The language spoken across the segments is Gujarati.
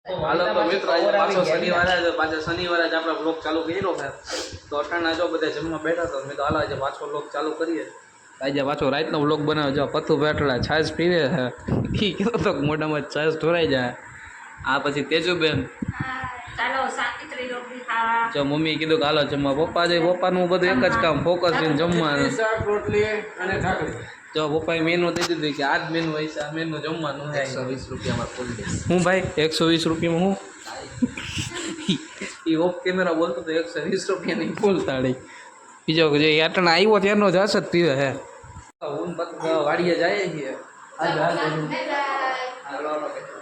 હાલો તો મિત્રો આજે પાછો શનિવારે જ આપણે બ્લોગ ચાલુ કર્યો છે. તો અટાણા જો બધા જમવા બેઠા તો મેં તો હાલો આજે પાછો બ્લોગ ચાલુ કરીએ. આજે પાછો રાતનો બ્લોગ બનાવ્યો. જો પથ્થુ બેઠલા છાશ પીવે છે. એ કહેતો તો મોઢામાં છાશ ઢોરાઈ જાય. આ પછી તેજુબેન ચાલો સાત્વિત્રી રોટલી ખાવા. જો મમ્મી કીધું કે હાલો જમવા. પપ્પા જે પપ્પાનું બધું એક જ કામ ફોકસ કરીને જમવાનું. શાક રોટલી અને ભાખરી. જો પપ્પાએ મેનુ દઈ દીધું કે આ જ મેનુ હોય છે, આ મેનુ જમવાનું. 120 રૂપિયામાં ફૂલ ડીશ. હું ભાઈ 120 રૂપિયામાં હું એ ઓફ કેમેરા બોલતો તો 120 રૂપિયાની ફૂલ થાળી. બીજો જે આટણા આવ્યો ત્યારનો જ હશે જ પીવે હે. હું વાડીએ જાય છીએ.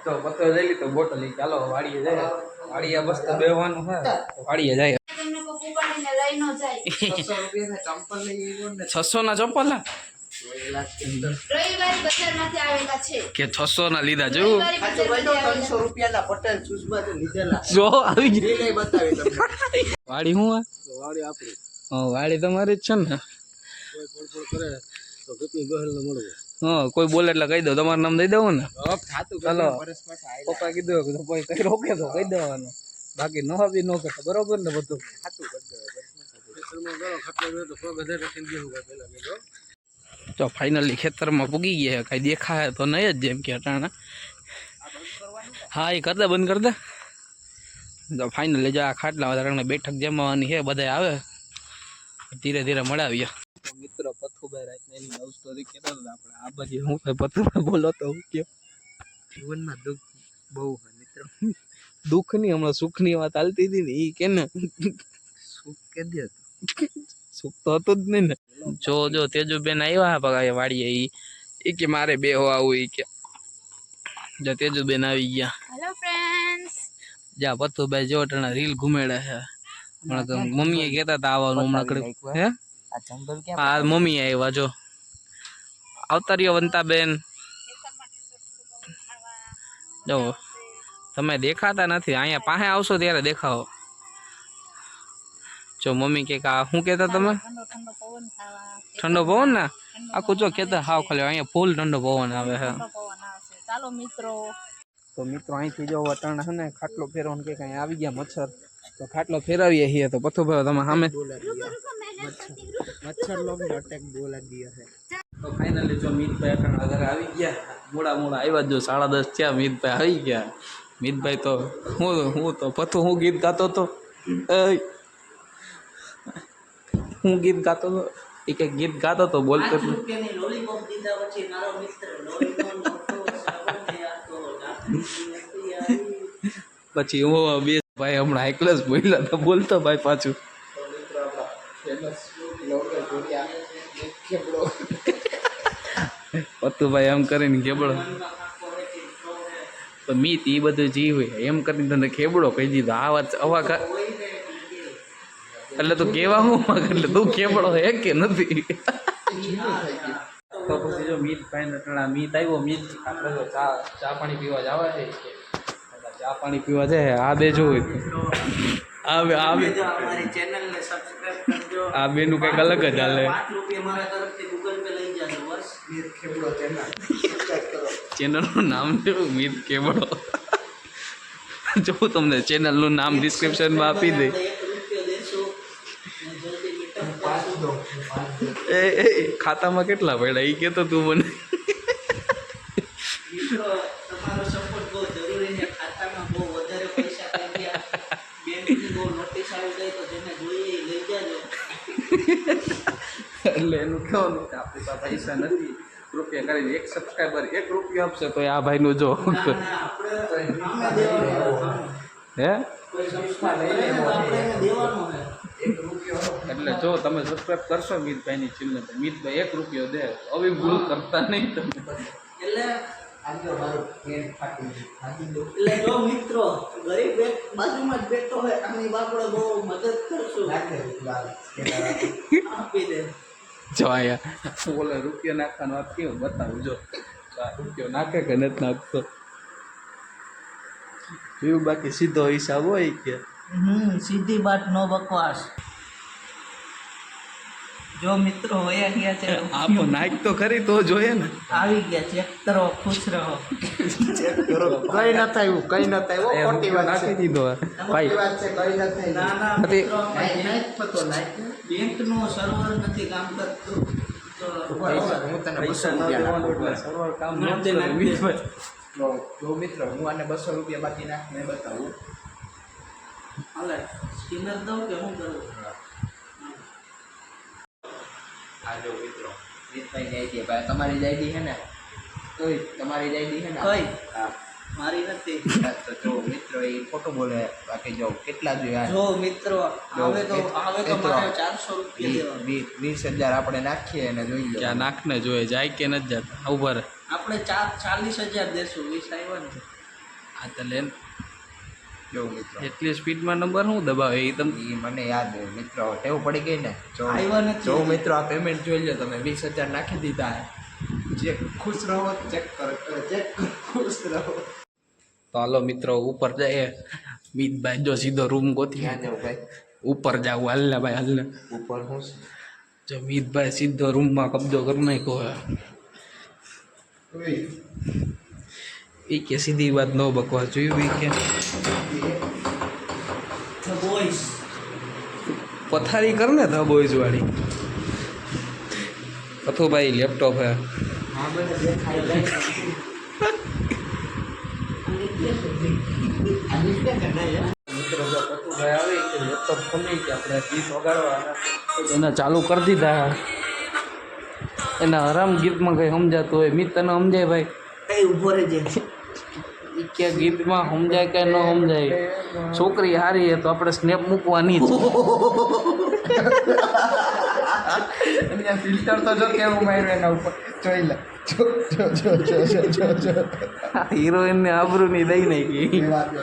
તો પત્તો લઈ લીધો બોટલ. ચાલો વાડીએ જાય. વાડીએ બસ તો બેવાનું હે. વાડીએ જાય. 600 ના ચંપલ ના કે 600 ના લીધા જોયું. 300 રૂપિયાના પટેલ ચૂસમાં તો લીધેલા. જો આવી ગઈ રીલે બતાવી તમને. વાડી હું વાડી આપણી. વાડી તમારી જ છે ને. કોઈ ફોડ કરે તો ગીતની ગહલ ન મળવું. હા કોઈ બોલે એટલે કહી દો. તમારું નામ દઈ દઉં ને. ખાતું ચાલો પરસ પાછા પપ્પા કીધું કે ભાઈ કઈ રોકે તો કહી દેવાનું. બાકી નો બી નો કરતો બરોબર ને બધું. ખાતું કરી દેવાય. ખટલો તો 1000 રાખીને દેવું પેલા મેં. જો ફાઇનલી ખેતરમાં પૂગી ગયા. કઈ દેખાય તો નહીં જ જેમ કે અટાણા. હા એ કર દે બંધ કર દે. તો ફાઇનલી જો આ ખાટલા વધારે બેઠક જમવાની છે. બધા આવે ધીરે ધીરે મળાવીએ. મિત્રો પથ્થુભાઈ રાતને એની લવ સ્ટોરી કહેતા હતા. આપણે આ બાજુ હું કઈ પથ્થુભાઈ બોલો તો હું કે જીવનમાં દુઃખ બહુ હોય મિત્રો. દુઃખની હમણાં સુખની વાત હાલતી હતી ને એ કે ને સુખ કે દે સુખ તો હતું જ નહીં ને. જો તેજુબેન આવ્યા પગા વાડીએ. એ કે મારે બે આવું. એ કે જો તેજુબેન આવી ગયા. Hello friends. જા પથ્થુભાઈ જો ટણા રીલ ઘુમેડે છે. હમણાં મમ્મીએ કહેતા હતા આવવાનું. હમણાં કડક હે આ જંગલ ક્યાં? હા મમ્મી આવ્યા. જો આવતા રહ્યો વંતાબેન. જો તમે દેખાતા નથી. અહીંયા પાસે આવશો ત્યારે દેખાવો. જો મમ્મી કે શું કહેતા તમે? ઠંડો પવન ખાવા. ઠંડો પવન ને આખું જો ખેતર હાવ ખાલી. અહીંયા ફૂલ ઠંડો પવન આવે છે. પવન આવશે. ચાલો મિત્રો. તો મિત્રો અહીંથી જો વટાણા છે ને ખાટલો ફેરવાનું કે કઈ આવી ગયા મચ્છર. તો ખાટલો ફેરવીએ છીએ. તો પથ્થુભાઈ તમે સામે મચ્છર લોગ ને અટેક બોલા દિયા है. તો ફાઇનલી જો મીતભાઈ અટાણા ઘરે આવી ગયા. મોડા આવ્યા. જો 10:30 થયા. મીતભાઈ આવી ગયા. મીતભાઈ તો હું તો પથ્થુ હું ગીત ગાતો હતો. હું ગીત ગાતો હતો. એ કઈ ગીત ગાતો તો બોલતો પછી હું બે ભાઈ હમણાં એકલા જ બોલ્યા તો બોલતો ભાઈ પાછું. પત્તુભાઈ એમ કરીને ખેબડો તો મીત એ બધું જીવ હોય એમ કરીને તને ખેબડો કહી દીધો. આ વાત અવા એટલે તું કેવા હું એટલે તું ખેબડો હે કે નથી. તો પછી જો મીત ભાઈ મીત આવ્યો. મીત આપણે તો ચા પાણી પીવા જવા છે. ચા પાણી પીવા છે. આ બે જોવું हमारी चैनल ने सब्सक्राइब करजो. આ બેનું કંઈક અલગ જ હાલે. 5 રૂપિયા મારા તરફથી ગૂગલ પે લઈ જાજો બસ. મીર ખેબડો ચેનલ સબસ્ક્રાઇબ કરો. ચેનલનું નામ છે મીત ખેબડો. જો તમને ચેનલનું નામ ડિસ્ક્રિપ્શનમાં આપી દે. 1 રૂપિયો દેશો ને જલ્દી મીટઅપ કરજો. એ ખાતામાં કેટલા પડ્યા એ કહેતો તું મને. મિત્રો તમારો સપોર્ટ બહુ જરૂરી છે. ખાતામાં બહુ વધારે પૈસા થઈ ગયા. બેંકની બહુ નોટિસ આવી ગઈ તો જેને જોઈએ એ લઈ જાજો. એટલે એનું કહેવાનું કે આપણી પાસે પૈસા નથી. રૂપિયા કરીને 1 સબસ્ક્રાઈબર 1 રૂપિયો આપશે તો આ ભાઈનું જો આપણે દેવાનો હે કોઈ સબસ્ક્રાઇબ લઈ લે તો આપણે એને દેવાનો છે 1 રૂપિયો. એટલે જો તમે સબસ્ક્રાઈબ કરશો મીતભાઈની ચેનલ તો મીતભાઈ 1 રૂપિયો દે. આવી ભૂલ કરતા નહીં તમે. એટલે આજો મારું પેન ફાટી ગયું. એટલે જો મિત્રો ગરીબ એક બાજુમાં જ બેઠો હોય આની બાપડો બહુ મદદ કરશું. આપી દે. જો અહીંયા બોલે રૂપિયો નાખવાનો વાત કેવું બતાવું. જો રૂપિયો નાખે કે નથી નાખતો એવું. બાકી સીધો હિસાબ હોય કે સીધી બાત નો બકવાસ. જો મિત્રો વયા ગયા છે આપો નાખ તો ખરી તો જોઈએ ને. આવી ગયા ચેક કરો ખુશ રહો ચેક કરો કઈ ન થાય કઈ ન થાય ખોટી વાત નાખી છે દીધો ભાઈ. ખોટી વાત છે કઈ ન થાય ના ના નથી. મિત્રો નાખ પતો નાખ બેંકનું સર્વર નથી કામ કરતું તો હું તને 200 રૂપિયા નાખું. જો મિત્રો હું આને 200 રૂપિયા બાકી નાખીને બતાવું. હાલે સ્કીનર દઉં કે હું કરું આ જો મિત્રો મિતભાઈની આઈડી ભાઈ તમારી આઈડી છે ને તોય તમારી આઈડી છે ને કઈ હા મારી નથી તો જો મિત્રો એ ખોટું બોલે બાકી જો કેટલા જોઈએ જો મિત્રો આવે તો મારે 400 રૂપિયા દેવા 20,000 આપણે નાખીએ અને જોઈ લો ક્યાં નાખને જોઈએ જાય કે નથી જતા ઉભા રહે. આપણે 40,000 દેશું 20 આવ્યા ને આ તો લેન જો મિત્રો એટલી સ્પીડમાં નંબર શું દબાવે એ તમે. એ મને યાદ હોય મિત્રો ટેવ પડી ગઈ ને જો આવ્યા નથી. જો મિત્રો આ પેમેન્ટ જોઈ લો તમે 20,000 નાખી દીધા ચેક ખુશ રહો ચેક કરો ચેક ખુશ રહો. તો હાલો મિત્રો ઉપર જાય મિતભાઈ જો સીધો રૂમ ગોતી ક્યાં જાવ ભાઈ ઉપર જાવ હાલને ભાઈ હાલને. ઉપર હું જો મિતભાઈ સીધો રૂમમાં કબજો કરી નાખ્યો હે. એ કે સીધી વાત ન બકવાસ જોયું એ કે The boys પથારી કર ને ધ બોયઝ વાળી. કથું ભાઈ લેપટોપ હે. હા મને દેખાય જાય મિત્રો જો કથુભાઈ આવે કે લેપટોપ ખોલી કે આપણે ગીત વગાડવાના એને ચાલુ કરી દીધા. એના આરામ ગીતમાં કંઈ સમજાતું હોય મિત તને સમજાય ભાઈ કઈ ઉભો રહેજે ઈ કે ગીતમાં સમજાય કે ન સમજાય. છોકરી હારી હે તો આપણે સ્નેપ મૂકવાની જ. અહીંયા ફિલ્ટર તો જો કેવું માર્યું એના ઉપર જોઈ લે જો જો જો જો જો જો જો હિરોઈનને આબરૂની દઈ નાખી. એ વાત છે.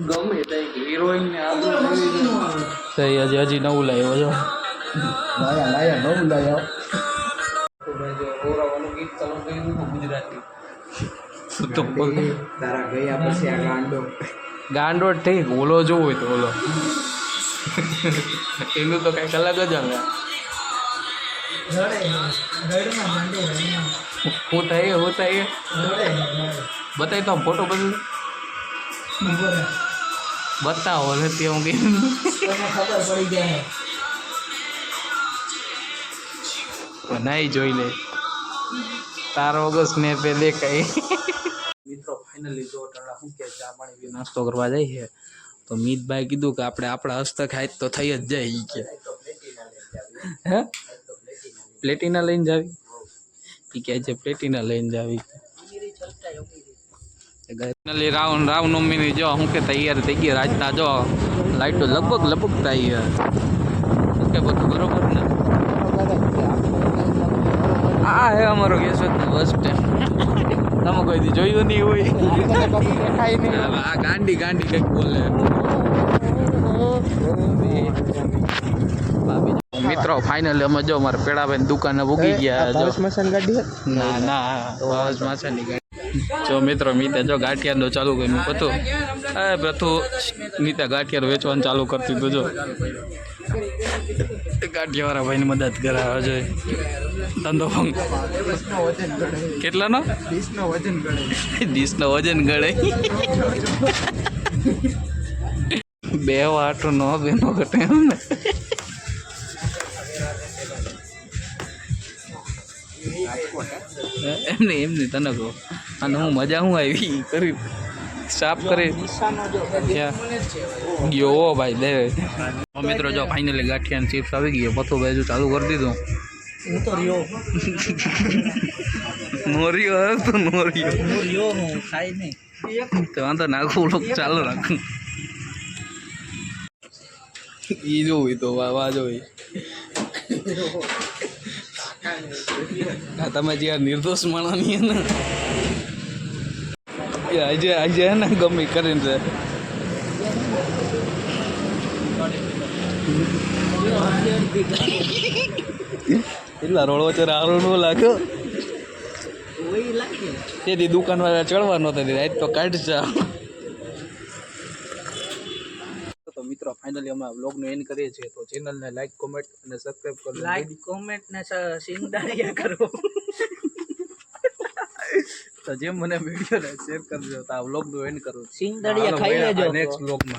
ગમે તે હિરોઈનને આબરૂ તો હજી નવું લાવ્યો જો. લાયા નવું લાયા ઓરાવાનું ગીત ચાલુ કરી દીધું ગુજરાતી. તો તારા ગયા પછી આ ગાંડો ગાંડો ઠીક ઓલો જોવો હોય તો ઓલો એનું તો કંઈક અલગ જ આવે. હું થાય બતાવી તો ફોટો બધું બતાવો નથી હું કે ખબર પડી જાય નહીં જોઈ લે તારો વગર સ્નેપે દેખાય. મિત્રો ફાઇનલી જો ટાણા શું કે ચા પાણી પી નાસ્તો કરવા જાય છે તો મિતભાઈ કીધું કે આપણે આપણા હસ્તક હાથ તો થઈ જ જાય ઈ કે હે પ્લેટિના લઈને જાવી ઈ કહે છે પ્લેટિના લઈને જાવી. ફાઇનલી રામનવમીની જો શું કે તૈયાર થઈ ગઈ રાજના જો લાઈટો લગભગ થઈ શું કે બધું બરોબર ને. આ હે અમારો કેશોદનો બસ સ્ટેન્ડ. તમે કોઈ દી જોયું નહીં હોય. આ ગાંડી કંઈક બોલે. મિત્રો ફાઇનલી અમે જો મારા પેડાભાઈ દુકાને ભૂગી ગયા. જો મસાન ગાડી ના બસ માછાની ગાડી. જો મિત્રો મીતે જો ગાંઠિયાનો ચાલુ કર્યું હતું. પ્રથુ મીતે ગાંઠિયાર વેચવાનું ચાલુ કરતી હતું. જો ગાંઠિયાવાળા ભાઈની મદદ કરાવે છે ધંધો ભંગ. કેટલાનો ડીશનો વજન ગણે ડીશનો વજન ગળે. બે વાટું નો બેનો ઘટે એમ ને. એમની તને કહું અને હું મજા હું આવી કરી સાફ કરી ગયો ભાઈ દે. મિત્રો જો ફાઇનલી ગાંઠિયા ચિપ્સ આવી ગયો પથ્થું ભાઈ ચાલુ કરી દીધું. હું તો રહ્યો નોરિયો તો નોરિયો હું રહ્યો હું ખાઈ નહીં તો વાંધો નાખું લોક ચાલુ રાખું. ઈ જોવી તો વાહ જોવી. તમે જ્યાં નિર્દોષ માણસની ને આજે હે ને ગમે કરીને છે. એટલા રોડ વચ્ચે આરો ન લાગ્યો તેથી દુકાનવાળા ચડવા નહોતા દીધા આજ તો કાઢ જા. તો મિત્રો ફાઇનલી અમે વ્લોગનો એન્ડ કરીએ છીએ. તો ચેનલને લાઈક કોમેન્ટ અને સબસ્ક્રાઇબ કરો. લાઈક કોમેન્ટ ને સિંગદારિયા કરો. તો જેમ મને વિડીયોને શેર કરજો. તો આ વ્લોગનો એન્ડ કરું. સિંગદારિયા ખાઈ લેજો નેક્સ્ટ વ્લોગમાં.